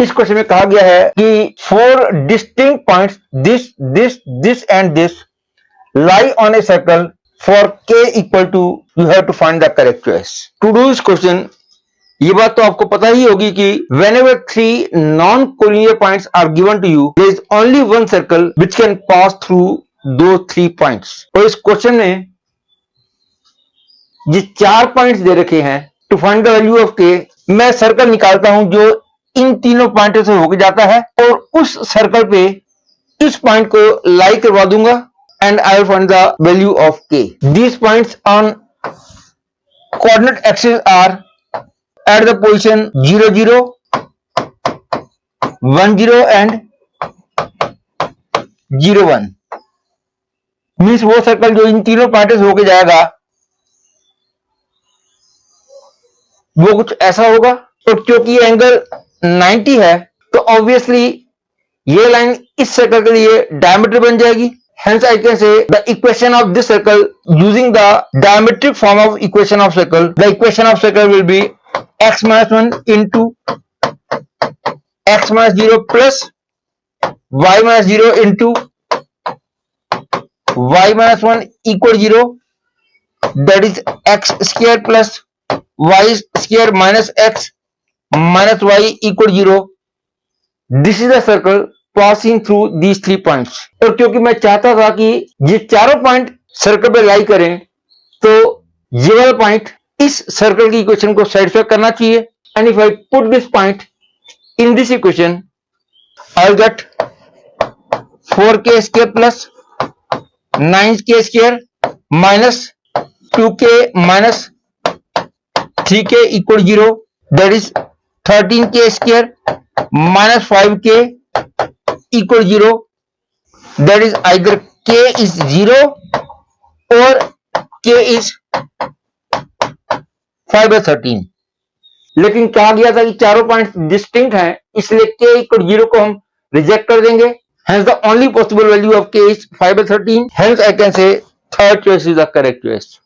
इस क्वेश्चन में कहा गया है कि 4 distinct points this and this lie on a circle for k equal to, you have to find the correct choice. To do this question, ये बात तो आपको पता ही होगी कि whenever 3 non-collinear points are given to you, there is only one circle which can pass through those 3 points. और इस question में ये 4 पॉइंट्स दे रखे हैं, to find the value of k, मैं सर्कल निकालता हूं जो इन तीनों पॉइंटों से होकर जाता है और उस सर्कल पे इस पॉइंट को लाई करवा दूंगा and I will find the value of k. These points on coordinate axis are at the position 0 0 1 0 and 0 1. Means वो सर्कल जो इन तीनों पॉइंट से होके जाएगा वो कुछ ऐसा होगा। तो क्योंकि ये एंगल 90 है तो ऑब्वियसली ये लाइन इस सर्कल के लिए डायमीटर बन जाएगी। Hence, I can say the equation of this circle using the diametric form of equation of circle. The equation of circle will be x minus 1 into x minus 0 plus y minus 0 into y minus 1 equal 0. That is x square plus y square minus x minus y equal 0. This is the circle passing through these 3 points. और क्योंकि मैं चाहता था कि ये चारों point circle पे लाई करें तो ये वाला पॉइंट इस सर्कल की इक्वेशन को सेटिस्फाई करना चाहिए। And if I put this point in this equation I will get 4k square plus 9k square minus 2k minus 3k equal 0। That is 13k square minus 5k equal 0. That is either k is 0 or k is 5/13. लेकिन कहा गया था कि चारों points distinct हैं इसलिए k equal 0 को हम रिजेक्ट कर देंगे। Hence the only possible value of k is 5/13. Hence I can say third choice is the correct choice.